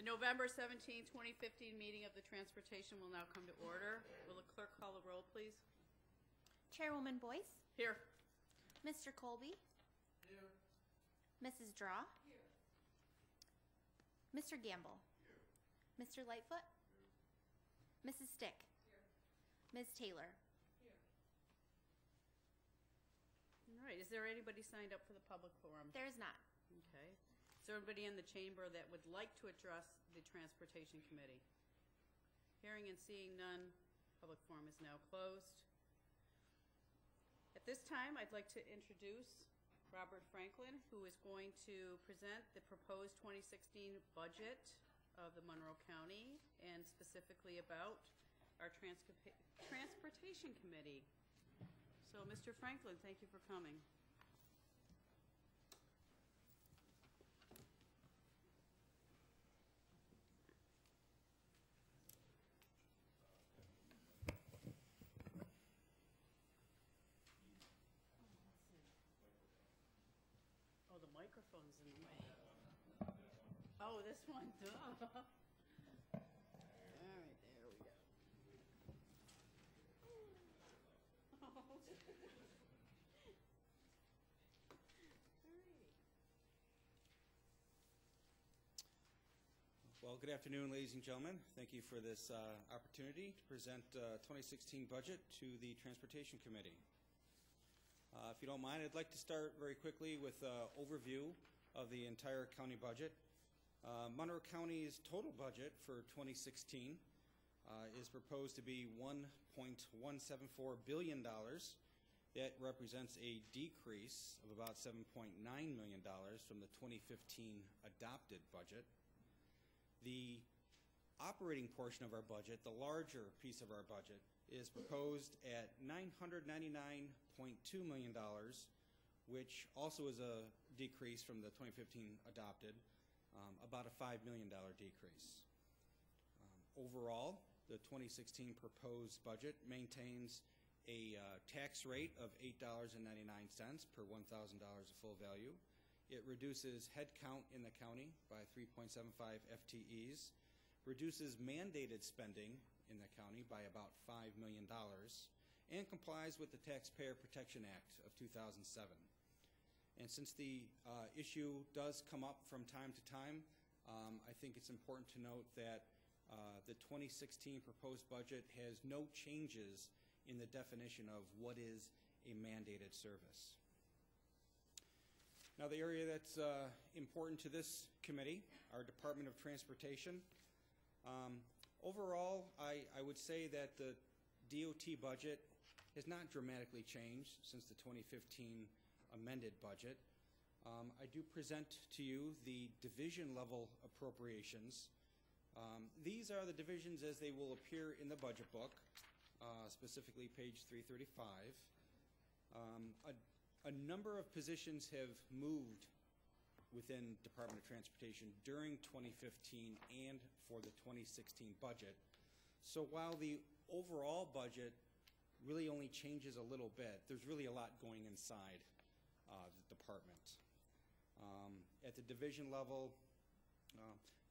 The November 17, 2015 meeting of the Transportation will now come to order. Will the clerk call the roll, please? Chairwoman Boyce, Here. Mr. Colby, Here. Mrs. Draw, Here. Mr. Gamble, Here. Mr. Lightfoot, Mrs. Stick, Here. Ms. Taylor. Here. All right, is there anybody signed up for the public forum? There is not. Okay. Is there anybody in the chamber that would like to address the Transportation Committee? Hearing and seeing none, public forum is now closed. At this time, I'd like to introduce Robert Franklin, who is going to present the proposed 2016 budget of the Monroe County, and specifically about our Transportation Committee. So, Mr. Franklin, thank you for coming. Oh, the microphone's in the way. Oh, this one, duh. All right, there we go. All right. Well, good afternoon, ladies and gentlemen. Thank you for this opportunity to present 2016 budget to the Transportation Committee. If you don't mind, I'd like to start very quickly with an overview of the entire county budget. Monroe County's total budget for 2016 is proposed to be $1.174 billion. That represents a decrease of about $7.9 million from the 2015 adopted budget. The operating portion of our budget, the larger piece of our budget, is proposed at $999.2 million, which also is a decrease from the 2015 adopted, about a $5 million decrease. Overall, the 2016 proposed budget maintains a tax rate of $8.99 per $1,000 of full value. It reduces headcount in the county by 3.75 FTEs, reduces mandated spending in the county by about $5 million, and complies with the Taxpayer Protection Act of 2007. And since the issue does come up from time to time, I think it's important to note that the 2016 proposed budget has no changes in the definition of what is a mandated service. Now, the area that's important to this committee, our Department of Transportation. Overall, I would say that the DOT budget has not dramatically changed since the 2015 amended budget. I do present to you the division level appropriations. These are the divisions as they will appear in the budget book, specifically page 335. A number of positions have moved within Department of Transportation during 2015 and for the 2016 budget. So while the overall budget really only changes a little bit, there's really a lot going inside the department. At the division level,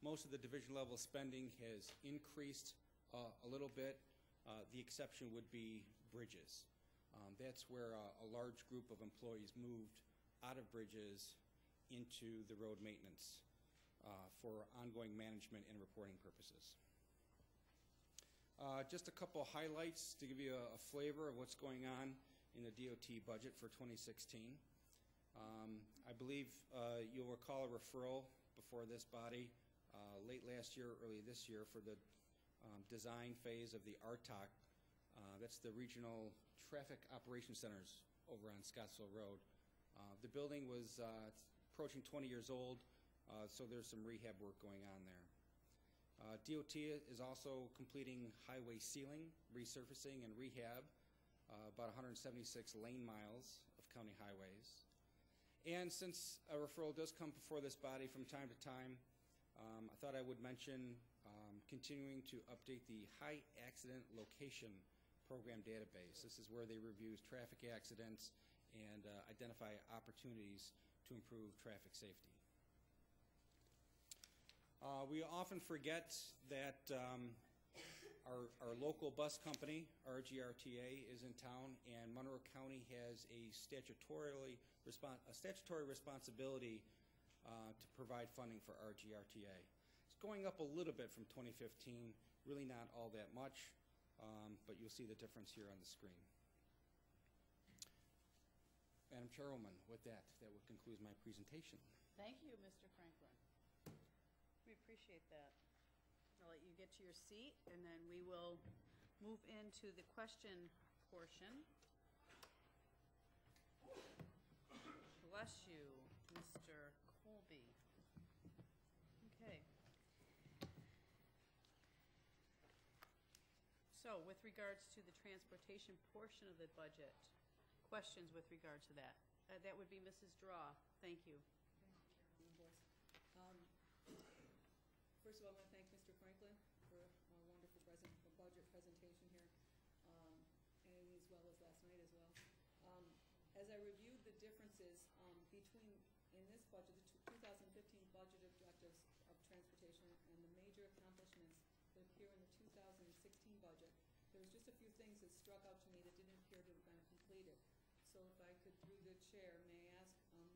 most of the division level spending has increased a little bit. The exception would be bridges. That's where a large group of employees moved out of bridges into the road maintenance for ongoing management and reporting purposes. Just a couple highlights to give you a flavor of what's going on in the DOT budget for 2016. I believe you'll recall a referral before this body late last year, early this year, for the design phase of the RTOC. That's the Regional Traffic Operations Centers over on Scottsville Road. The building was approaching 20 years old, so there's some rehab work going on there. DOT is also completing highway sealing, resurfacing, and rehab, about 176 lane miles of county highways. And since a referral does come before this body from time to time, I thought I would mention continuing to update the high accident location program database. This is where they review traffic accidents and identify opportunities to improve traffic safety. We often forget that our local bus company, RGRTA, is in town, and Monroe County has a statutory responsibility to provide funding for RGRTA. It's going up a little bit from 2015, really not all that much, but you'll see the difference here on the screen. Madam Chairwoman, with that would conclude my presentation. Thank you, Mr. Franklin. We appreciate that. I'll let you get to your seat, and then we will move into the question portion. Bless you, Mr. Colby. Okay. So, with regards to the transportation portion of the budget, questions with regard to that? That would be Mrs. Draw. Thank you. First of all, I want to thank Mr. Franklin for a wonderful budget presentation here, and as well as last night as well. As I reviewed the differences between, in this budget, the 2015 budget objectives of transportation and the major accomplishments that appear in the 2016 budget, there was just a few things that struck out to me that didn't appear to have been completed. So if I could, through the chair, may I ask a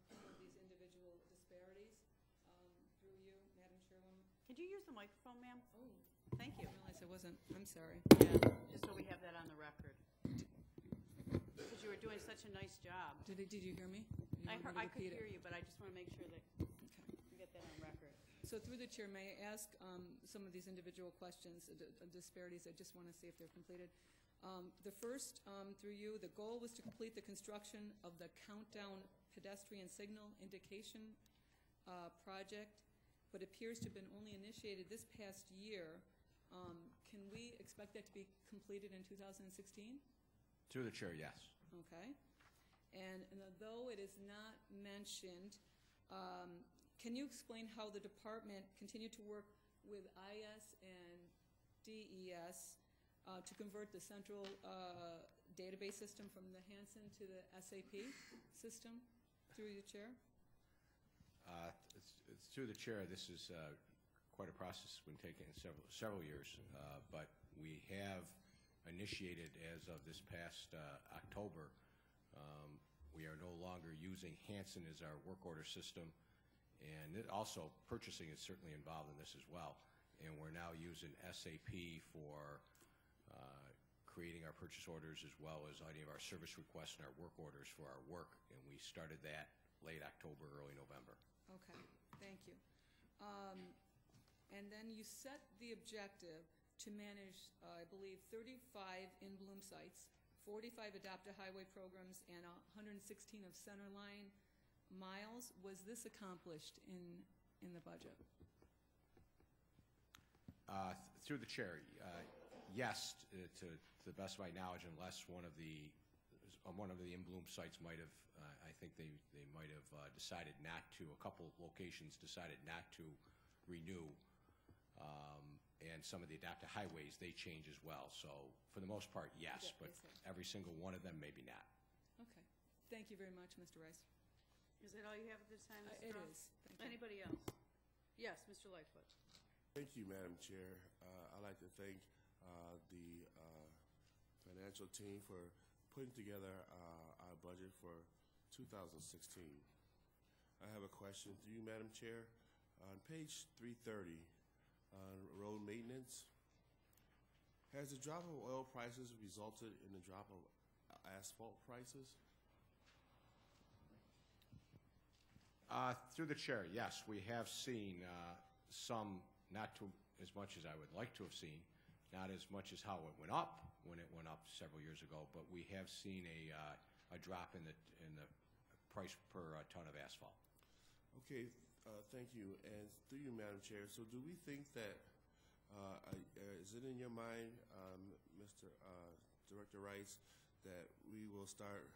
couple of these individual disparities through you, Madam Chairwoman? Could you use the microphone, ma'am? Oh, Thank you. I realized I wasn't. I'm sorry. Yeah, just so we have that on the record. Because you were doing such a nice job. Did you hear me? I could hear you, but I just want to make sure that we get that on record. So through the chair, may I ask some of these individual questions, disparities? I just want to see if they're completed. The first, through you, the goal was to complete the construction of the Countdown pedestrian signal indication project, but appears to have been only initiated this past year. Can we expect that to be completed in 2016? Through the chair, yes. Okay. And though it is not mentioned, can you explain how the department continued to work with IS and DES to convert the central database system from the Hanson to the SAP system? Through the chair. It's through the chair. This is quite a process. It's been taking several years, but we have initiated as of this past October. We are no longer using Hanson as our work order system, and also purchasing is certainly involved in this as well. And we're now using SAP for creating our purchase orders, as well as any of our service requests and our work orders for our work. And we started that late October, early November. Okay, thank you. And then you set the objective to manage, I believe, 35 in-bloom sites, 45 adaptive highway programs, and 116 of centerline miles. Was this accomplished in the budget? Through the chair, yes, to the best of my knowledge, unless one of the in-bloom sites might have, I think they might have decided not to, a couple locations decided not to renew, and some of the adaptive highways, they change as well. So for the most part, yes, but every single one of them, maybe not. Okay. Thank you very much, Mr. Rice. Is that all you have at this time, Ms. It Strauss? is. Thank you. Anybody else? Yes, Mr. Lightfoot. Thank you, Madam Chair. I'd like to thank the financial team for putting together our budget for 2016. I have a question to you, Madam Chair. On page 330, road maintenance, has the drop of oil prices resulted in the drop of asphalt prices? Through the chair, yes, we have seen some, not to as much as I would like to have seen, not as much as how it went up when it went up several years ago, but we have seen a drop in the price per ton of asphalt. Okay, thank you. And through you, Madam Chair, so do we think that, is it in your mind, Mr. Director Rice, that we will start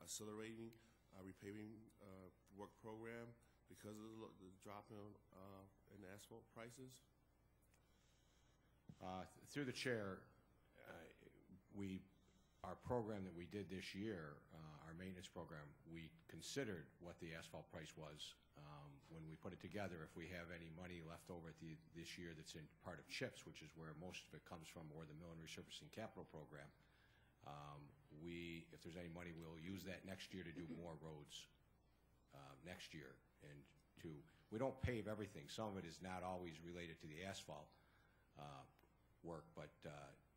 accelerating our repaving work program because of the drop in asphalt prices? Through the chair, we our program that we did this year, our maintenance program, we considered what the asphalt price was when we put it together. If we have any money left over at this year that's in part of CHIPS, which is where most of it comes from, or the Mill and Resurfacing Capital Program, if there's any money, we'll use that next year to do more roads next year. And we don't pave everything. Some of it is not always related to the asphalt work, but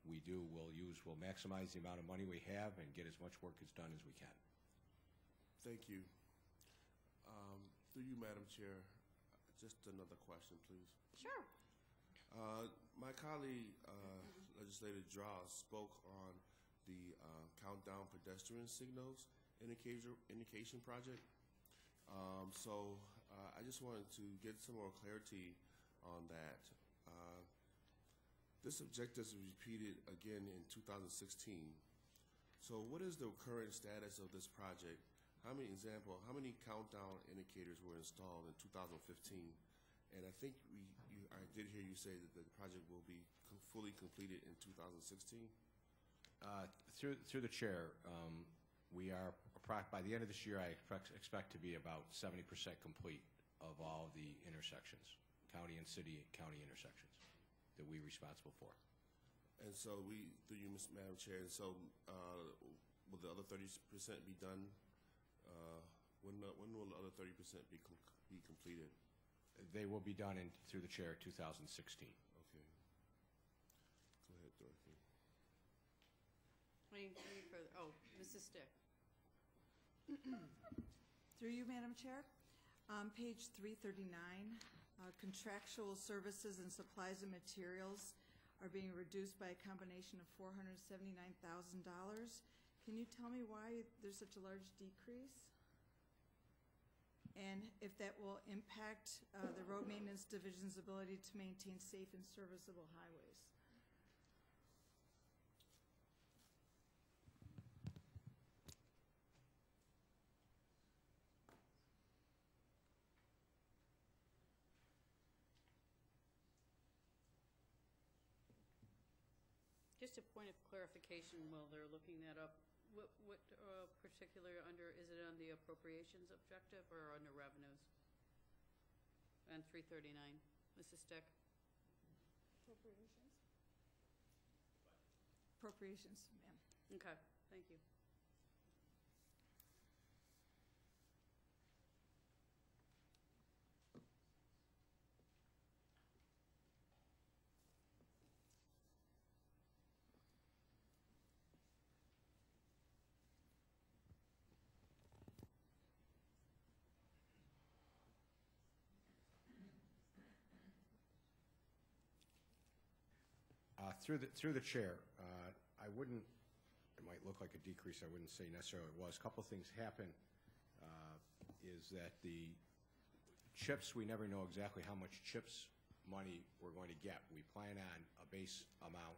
we'll maximize the amount of money we have and get as much work as done as we can. Thank you. Through you, Madam Chair, just another question, please. Sure. My colleague, Legislator Draw, spoke on the countdown pedestrian signals indication project. So I just wanted to get some more clarity on that. This objective is repeated again in 2016. So what is the current status of this project? How many countdown indicators were installed in 2015? And I think I did hear you say that the project will be fully completed in 2016? Through the chair, we are, by the end of this year, I expect to be about 70% complete of all the intersections, county and city county intersections that we're responsible for. And so through you, Madam Chair, and so will the other 30% be done? When will the other 30% be completed? They will be done through the chair 2016. Okay. Go ahead, Dorothy. Any further? Oh, Mrs. Stick. Through you, Madam Chair. On page 339, contractual services and supplies and materials are being reduced by a combination of $479,000. Can you tell me why there's such a large decrease? And if that will impact the Road Maintenance Division's ability to maintain safe and serviceable highways? Just a point of clarification while they're looking that up. What particular is it on the appropriations objective or under revenues? On 339, Mrs. Stick. Appropriations? Appropriations, ma'am. Okay, thank you. Through the chair, I wouldn't, it might look like a decrease, I wouldn't say necessarily it was. A couple of things happen is that the CHIPS, we never know exactly how much CHIPS money we're going to get. We plan on a base amount,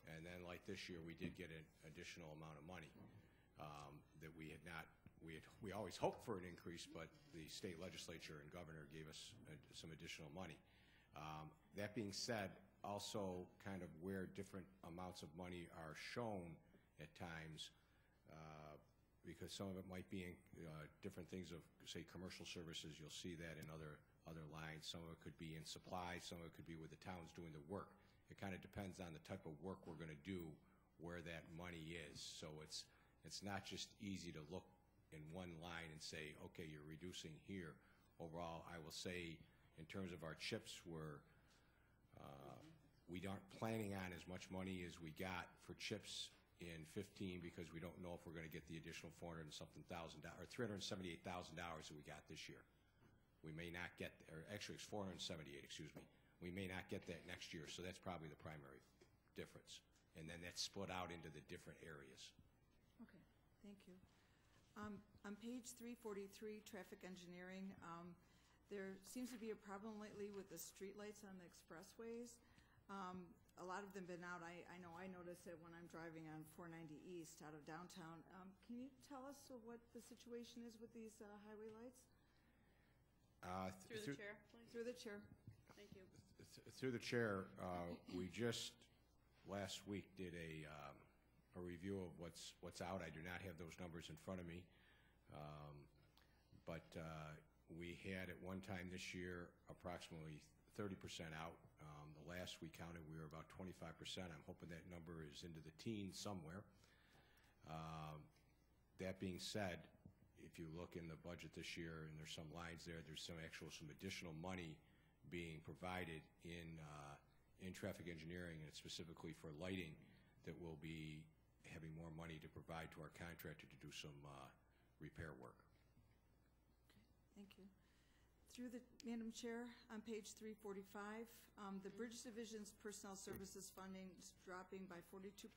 and then like this year, we did get an additional amount of money that we had not, we always hoped for an increase, but the state legislature and governor gave us some additional money. That being said, also kind of where different amounts of money are shown at times, because some of it might be in different things of, say, commercial services. You'll see that in other lines. Some of it could be in supplies. Some of it could be where the town's doing the work. It kind of depends on the type of work we're going to do, where that money is. So it's not just easy to look in one line and say, okay, you're reducing here. Overall, I will say, in terms of our CHIPS, we aren't planning on as much money as we got for CHIPS in 15 because we don't know if we're going to get the additional $400-something thousand, or $378,000 that we got this year. We may not get, or actually it's 478, excuse me. We may not get that next year, so that's probably the primary difference. And then that's split out into the different areas. Okay, thank you. On page 343, traffic engineering, there seems to be a problem lately with the streetlights on the expressways. A lot of them been out. I know I notice it when I'm driving on 490 East out of downtown. Can you tell us what the situation is with these highway lights? Through the chair, please. Through the chair. Thank you. Through the chair, we just last week did a a review of what's out. I do not have those numbers in front of me. But we had at one time this year approximately 30% out. The last we counted, we were about 25%. I'm hoping that number is into the teens somewhere. That being said, if you look in the budget this year, and there's some lines there, there's some additional money being provided in traffic engineering, and specifically for lighting, that will be having more money to provide to our contractor to do some repair work. Thank you. Through the, Madam Chair, on page 345, the Bridge Division's personnel services funding is dropping by 42%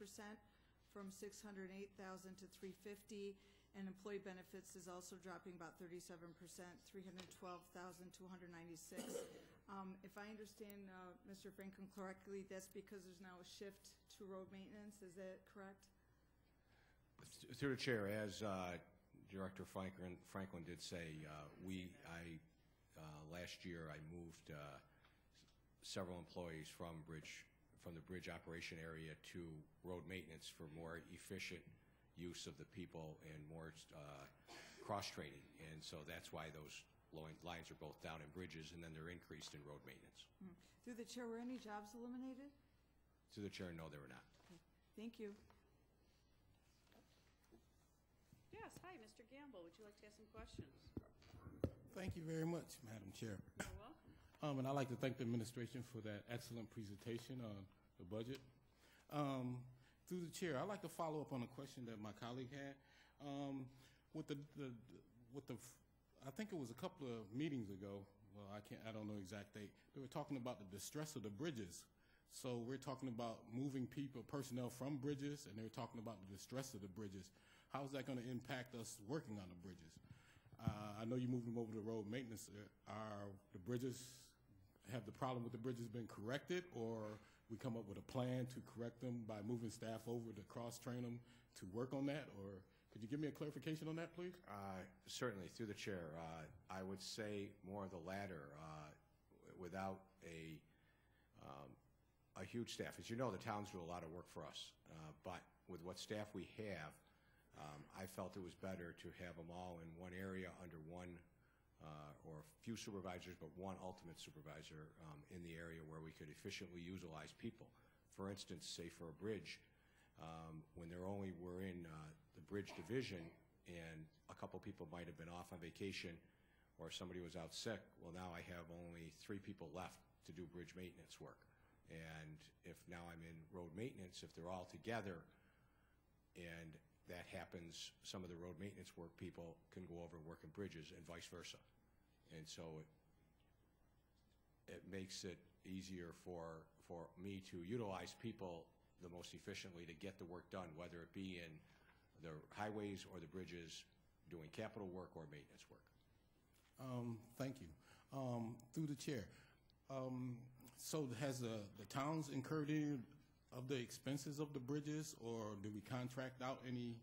from $608,000 to $350,000, and employee benefits is also dropping about 37%, $312,296. If I understand Mr. Franklin correctly, that's because there's now a shift to road maintenance. Is that correct? Through the chair, as Director Franklin did say, last year I moved several employees from the bridge operation area to road maintenance for more efficient use of the people and more cross-training. And so that's why those lines are both down in bridges, and then they're increased in road maintenance. Through the chair, were any jobs eliminated? Through the chair, no, they were not. Okay. Thank you. Yes, hi, Mr. Gamble. Would you like to ask some questions? Thank you very much, Madam Chair. You're welcome. And I'd like to thank the administration for that excellent presentation on the budget. Through the chair, I'd like to follow up on a question that my colleague had. I think it was a couple of meetings ago. Well, I don't know the exact date. They were talking about the distress of the bridges. So we're talking about moving personnel from bridges, and they're talking about the distress of the bridges. How is that going to impact us working on the bridges? I know you moved them over to road maintenance. Have the problem with the bridges been corrected, or we come up with a plan to correct them by moving staff over to cross-train them to work on that? Or could you give me a clarification on that, please? Certainly, through the chair. I would say more of the latter. Without a huge staff. As you know, the towns do a lot of work for us, but with what staff we have, I felt it was better to have them all in one area under one or a few supervisors, but one ultimate supervisor in the area where we could efficiently utilize people. For instance, say for a bridge, when we're in the bridge division and a couple people might have been off on vacation or somebody was out sick, well, now I have only 3 people left to do bridge maintenance work. And if now I'm in road maintenance, if they're all together and that happens, some of the road maintenance work people can go over and work in bridges and vice versa. And so it makes it easier for me to utilize people the most efficiently to get the work done, whether it be in the highways or the bridges, doing capital work or maintenance work. Thank you. Through the chair, so has the towns incurred any of the expenses of the bridges, or do we contract out any,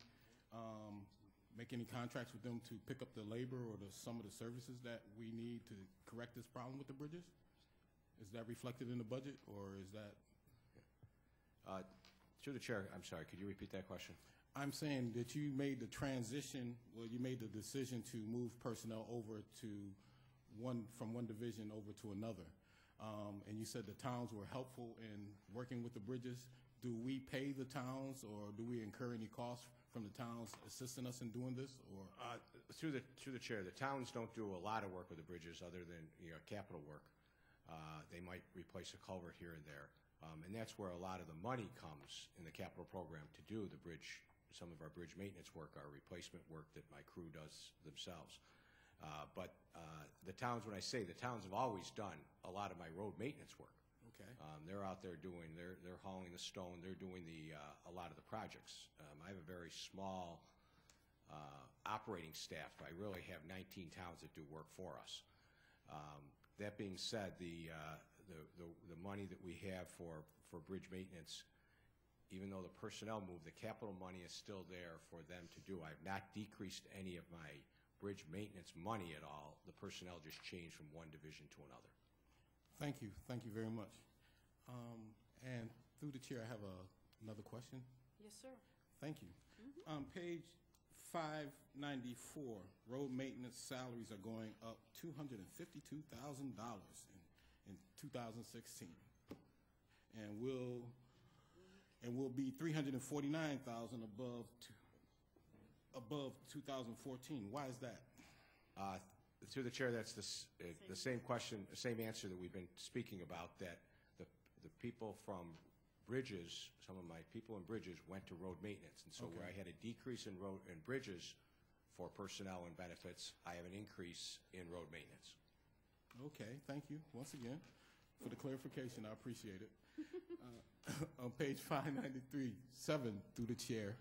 make any contracts with them to pick up the labor or some of the services that we need to correct this problem with the bridges? Is that reflected in the budget, or is that? Through the chair, I'm sorry, could you repeat that question? I'm saying that you made the transition, you made the decision to move personnel over from one division over to another. And you said the towns were helpful in working with the bridges. Do we pay the towns, or do we incur any costs from the towns assisting us in doing this? Or through the chair, the towns don't do a lot of work with the bridges other than capital work. They might replace a culvert here and there, and that's where a lot of the money comes in the capital program to do the bridge. Some of our bridge maintenance work, our replacement work that my crew does themselves. But the towns, when I say the towns have always done a lot of my road maintenance work. Okay. They're out there they're hauling the stone, they're doing a lot of the projects. I have a very small operating staff. I really have 19 towns that do work for us. That being said, the money that we have for bridge maintenance, even though the personnel move, the capital money is still there for them to do. I've not decreased any of my bridge maintenance money at all. The personnel just changed from one division to another. Thank you. Thank you very much. And through the chair, I have another question. Yes, sir. Thank you. On page 594, road maintenance salaries are going up $252,000 in 2016, and will be $349,000 above 2014. Why is that? Through the chair, that's the same question, the same answer that we've been speaking about, that the people from Bridges, some of my people in Bridges went to road maintenance. And so where I had a decrease in Bridges for personnel and benefits, I have an increase in road maintenance. Okay, thank you once again for the clarification. I appreciate it. On page 593, 7 through the chair,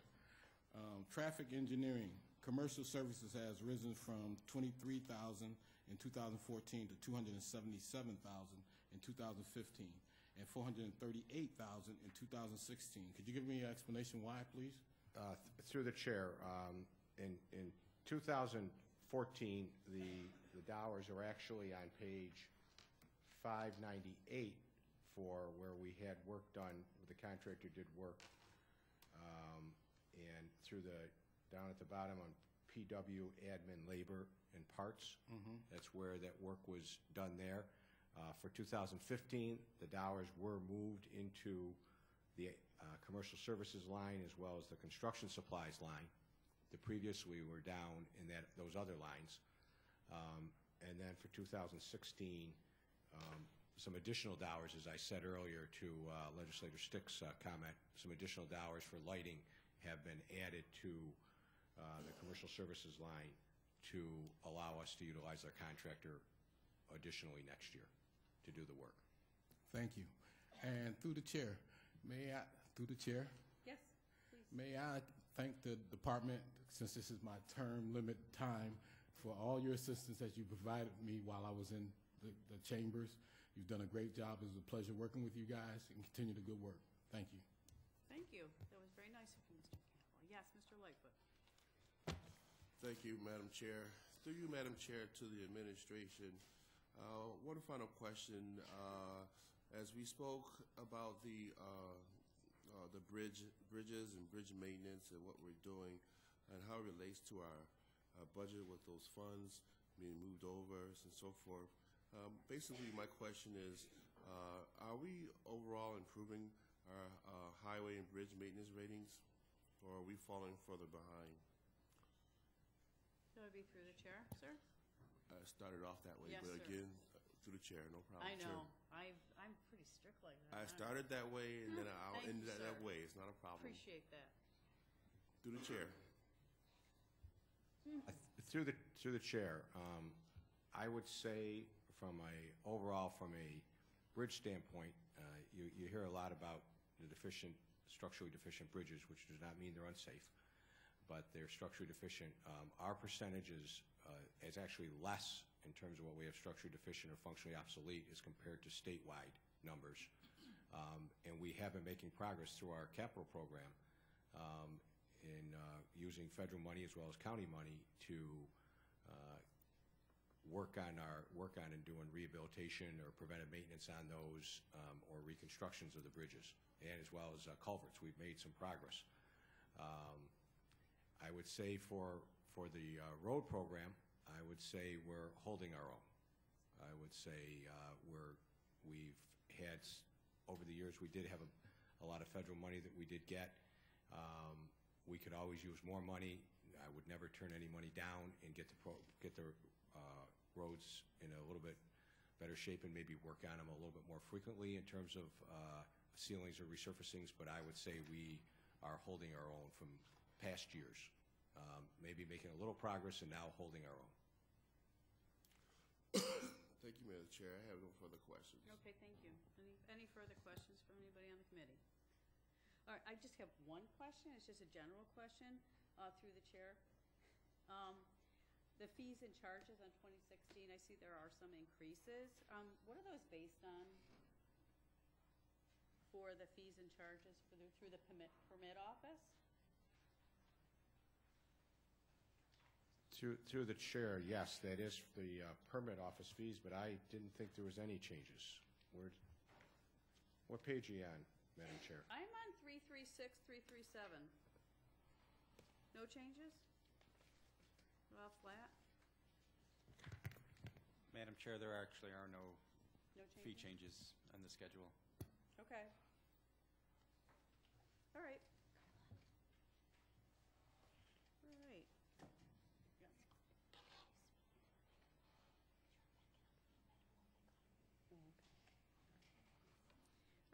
traffic engineering, commercial services has risen from $23,000 in 2014 to $277,000 in 2015 and $438,000 in 2016. Could you give me an explanation why, please? Through the chair, in 2014, the dollars are actually on page 598 for where we had work done, the contractor did work, and down at the bottom on PW admin labor and parts. That's where that work was done there. For 2015, the dollars were moved into the commercial services line as well as the construction supplies line. Previously were down in those other lines. And then for 2016, some additional dollars, as I said earlier to Legislator Stick's comment, some additional dollars for lighting have been added to the commercial services line to allow us to utilize our contractor additionally next year to do the work. Thank you. And through the chair, through the chair, Yes, please. may I thank the department, since this is my term limit time, for all your assistance that you provided me while I was in the chambers. You've done a great job. It was a pleasure working with you guys, and continue the good work. Thank you. Thank you. That was very nice of you, Mr. Campbell. Yes, Mr. Lightfoot. Thank you, Madam Chair. Through you, Madam Chair, to the administration. One final question. As we spoke about the bridges and bridge maintenance and what we're doing and how it relates to our budget with those funds being moved over and so forth, basically my question is, are we overall improving our highway and bridge maintenance ratings, or are we falling further behind? That would be through the chair, sir? Started off that way, Yes, but sir. again, through the chair, no problem. I know. Chair. I'm pretty strict like that. I started that way, and then I'll Thank end you, that sir. way. It's not a problem. Appreciate that. Through the chair. Through the chair, I would say from a bridge standpoint, you hear a lot about the structurally deficient bridges, which does not mean they're unsafe, but they're structurally deficient. Our percentage is actually less in terms of what we have structurally deficient or functionally obsolete as compared to statewide numbers. And we have been making progress through our capital program in using federal money as well as county money to work on and doing rehabilitation or preventive maintenance on those or reconstructions of the bridges, and as well as culverts. We've made some progress. I would say for the road program, I would say we're holding our own. I would say we've had, over the years, we did have a lot of federal money that we did get. We could always use more money. I would never turn any money down and get the roads in a little bit better shape and maybe work on them a little bit more frequently in terms of sealings or resurfacings, but I would say we are holding our own from past years. Maybe making a little progress and now holding our own. Thank you, Madam Chair. I have no further questions. Okay, thank you. Any further questions from anybody on the committee? All right, I just have one question. It's just a general question through the chair. The fees and charges on 2016, I see there are some increases. What are those based on for the fees and charges through the permit office? Through the chair, yes, that is the permit office fees, but I didn't think there was any changes. What page are you on, Madam Chair? I'm on 336, 337. No changes? All flat? Madam Chair, there actually are no No fee changes? changes on the schedule. Okay. All right. All right.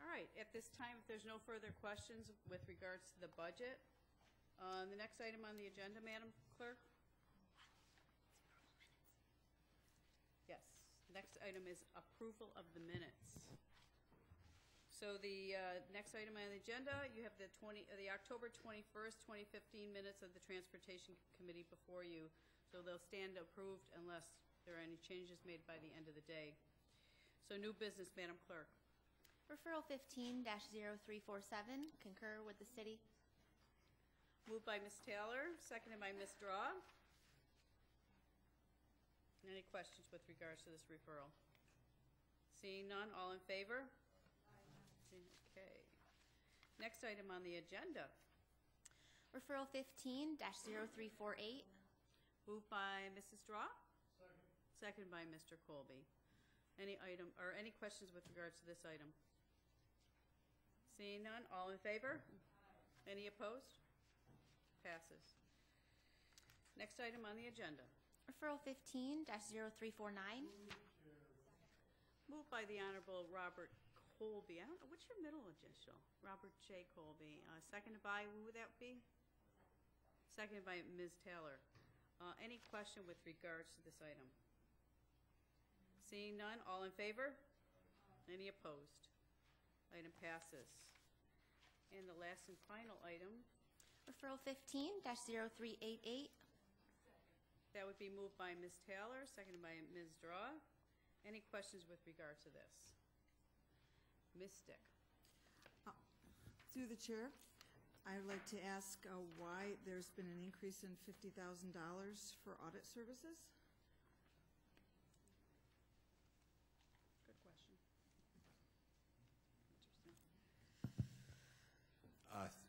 All right, at this time, if there's no further questions with regards to the budget, the next item on the agenda, Madam Clerk? Yes, next item is approval of the minutes. So the next item on the agenda, you have the October 21st, 2015 minutes of the Transportation Committee before you. So they'll stand approved unless there are any changes made by the end of the day. So new business, Madam Clerk. Referral 15-0347, concur with the city. Moved by Ms. Taylor, seconded by Ms. Draw. Any questions with regards to this referral? Seeing none, all in favor? Okay. Next item on the agenda. Referral 15-0348, Moved by Mrs. Draw? Seconded by Mr. Colby. Any questions with regards to this item? Seeing none, all in favor? Any opposed? Passes. Next item on the agenda. referral 15-0349, Moved by the Honorable Robert Colby. I don't know, what's your middle initial? Robert J. Colby. Seconded by, who would that be? Seconded by Ms. Taylor. Any question with regards to this item? Seeing none, all in favor? Any opposed? Item passes. And the last and final item, referral 15-0388, that would be moved by Ms. Taylor, seconded by Ms. Draw. Any questions with regard to this? Ms. Stick. Through the chair, I would like to ask why there's been an increase in $50,000 for audit services? Good question.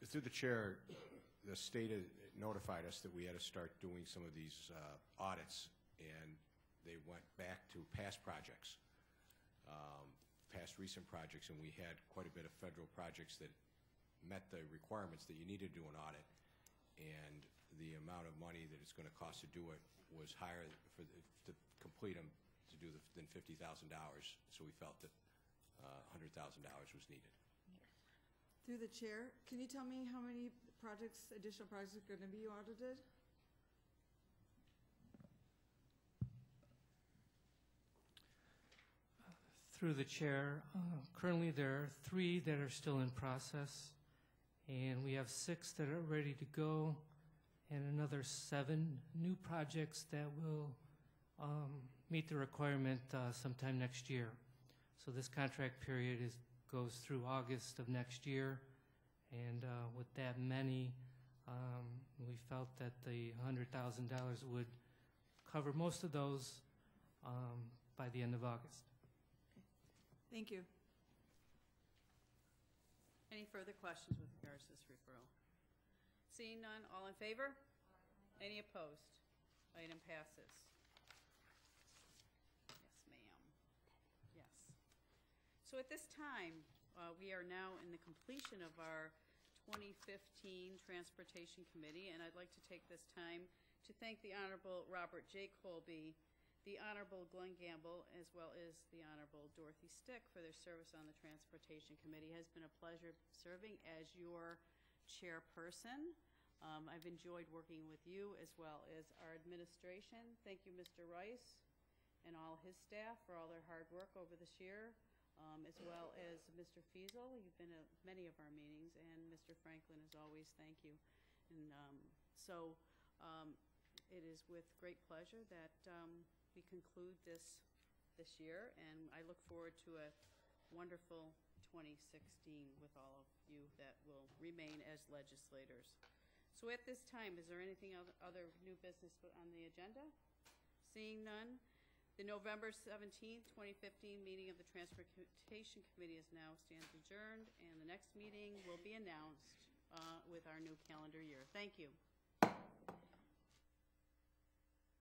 Through the chair, the state had notified us that we had to start doing some of these audits, and they went back to past projects, past recent projects, and we had quite a bit of federal projects that met the requirements that you need to do an audit, and the amount of money that it's going to cost to do it was higher to complete them than $50,000. So we felt that $100,000 was needed. Through the chair, can you tell me how many additional projects are going to be audited? Through the chair, currently there are 3 that are still in process, and we have 6 that are ready to go, and another 7 new projects that will meet the requirement sometime next year. So this contract period goes through August of next year, and with that many, we felt that the $100,000 would cover most of those by the end of August. Thank you. Any further questions with regards to this referral? Seeing none, all in favor? Any opposed? Item passes. Yes, ma'am. Yes. So at this time, we are now in the completion of our 2015 Transportation Committee, and I'd like to take this time to thank the Honorable Robert J. Colby, the Honorable Glenn Gamble, as well as the Honorable Dorothy Stick for their service on the Transportation Committee. It has been a pleasure serving as your chairperson. I've enjoyed working with you as well as our administration. Thank you, Mr. Rice, and all his staff for all their hard work over this year, as well as Mr. Fiesel. You've been at many of our meetings, and Mr. Franklin, as always, thank you. And it is with great pleasure that we conclude this year, and I look forward to a wonderful 2016 with all of you that will remain as legislators. So at this time, is there anything other new business on the agenda? Seeing none, the November 17th, 2015 meeting of the Transportation Committee is now stands adjourned, and the next meeting will be announced with our new calendar year. Thank you.